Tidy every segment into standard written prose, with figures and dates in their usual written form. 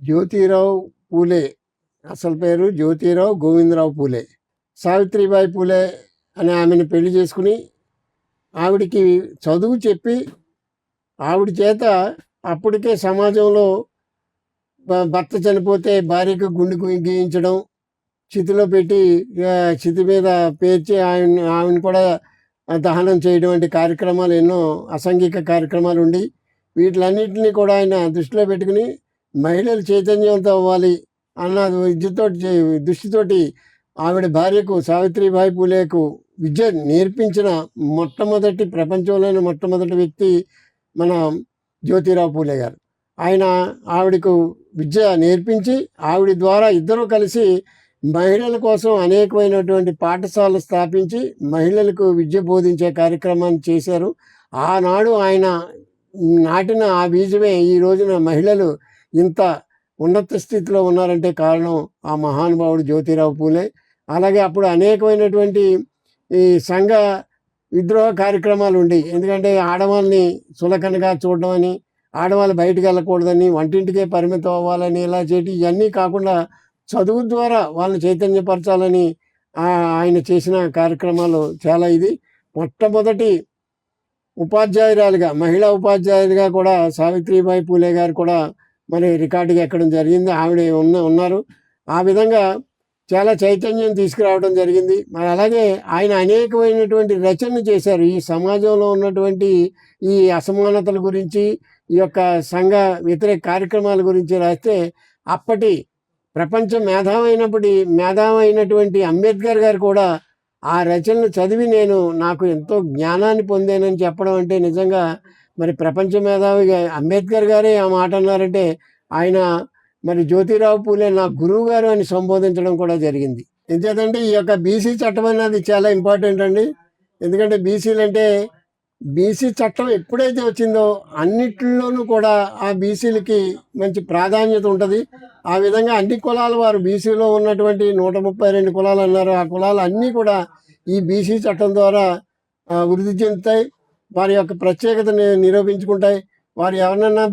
జ్యోతిరావు పూలే అసలు పేరు జ్యోతిరావు గోవిందరావు పూలే. సావిత్రిబాయి పూలే అనే ఆమెను పెళ్లి చేసుకుని ఆవిడికి చదువు చెప్పి ఆవిడ చేత అప్పటికే సమాజంలో భర్త చనిపోతే భార్యకు గుండె గీయించడం, చితిలో పెట్టి చితి మీద పేర్చి ఆమెను కూడా దహనం చేయడం వంటి కార్యక్రమాలు ఎన్నో అసాంఘిక కార్యక్రమాలు ఉండి వీటిలన్నింటినీ కూడా ఆయన దృష్టిలో పెట్టుకుని మహిళలు చైతన్యవంతం అవ్వాలి అన్న దృష్టితోటి ఆవిడ భార్యకు సావిత్రిబాయి పూలేకు విద్య నేర్పించిన ప్రపంచంలోని మొట్టమొదటి వ్యక్తి మన జ్యోతిరావు పూలే గారు. ఆయన ఆవిడకు విద్య నేర్పించి ఆవిడ ద్వారా ఇద్దరూ కలిసి మహిళల కోసం అనేకమైనటువంటి పాఠశాలలు స్థాపించి మహిళలకు విద్య బోధించే కార్యక్రమాన్ని చేశారు. ఆనాడు ఆయన నాటిన ఆ బీజమే ఈ రోజున మహిళలు ఇంత ఉన్నత స్థితిలో ఉన్నారంటే కారణం ఆ మహానుభావుడు జ్యోతిరావు పూలే. అలాగే అప్పుడు అనేకమైనటువంటి ఈ సంఘ విద్రోహ కార్యక్రమాలు ఉండి, ఎందుకంటే ఆడవాళ్ళని చులకనగా చూడడం అని, ఆడవాళ్ళు బయటకు వెళ్ళకూడదని, వంటింటికే పరిమితం అవ్వాలని ఇలా చేయటి ఇవన్నీ కాకుండా చదువు ద్వారా వాళ్ళని చైతన్యపరచాలని ఆయన చేసిన కార్యక్రమాలు చాలా. ఇది మొట్టమొదటి ఉపాధ్యాయురాలుగా, మహిళా ఉపాధ్యాయులుగా కూడా సావిత్రిబాయి పూలే గారు కూడా మరి రికార్డుగా ఎక్కడం జరిగింది. ఆవిడ ఉన్నారు. ఆ విధంగా చాలా చైతన్యం తీసుకురావడం జరిగింది. మరి అలాగే ఆయన అనేకమైనటువంటి రచనలు చేశారు. ఈ సమాజంలో ఉన్నటువంటి ఈ అసమానతల గురించి, ఈ యొక్క సంఘ వ్యతిరేక కార్యక్రమాల గురించి రాస్తే అప్పటి ప్రపంచ మేధావైనటువంటి అంబేద్కర్ గారు కూడా ఆ రచనలు చదివి నాకు ఎంతో జ్ఞానాన్ని పొందానని చెప్పడం అంటే నిజంగా మరి ప్రపంచ మేధావిగా అంబేద్కర్ గారే ఆ మాట అన్నారంటే ఆయన మరి జ్యోతిరావు పూలే నా గురువు గారు అని సంబోధించడం కూడా జరిగింది. ఎందుకంటే ఈ యొక్క బీసీ చట్టం అనేది చాలా ఇంపార్టెంట్ అండి. ఎందుకంటే బీసీ చట్టం ఎప్పుడైతే వచ్చిందో అన్నిటిలోనూ కూడా ఆ బీసీలకి మంచి ప్రాధాన్యత ఉంటుంది. ఆ విధంగా అన్ని కులాల వారు బీసీలో ఉన్నటువంటి 132 కులాలు అన్నారు. ఆ కులాలు అన్నీ కూడా ఈ బీసీ చట్టం ద్వారా వృద్ధి చెందుతాయి. వారి యొక్క ప్రత్యేకతను నిరూపించుకుంటాయి. వారు ఎవరినన్నా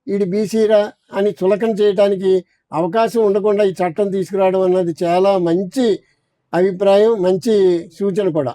వీడి బీసీరా అని చులకన చేయడానికి అవకాశం ఉండకుండా ఈ చట్టం తీసుకురావడం అన్నది చాలా మంచి అభిప్రాయం, మంచి సూచన కూడా.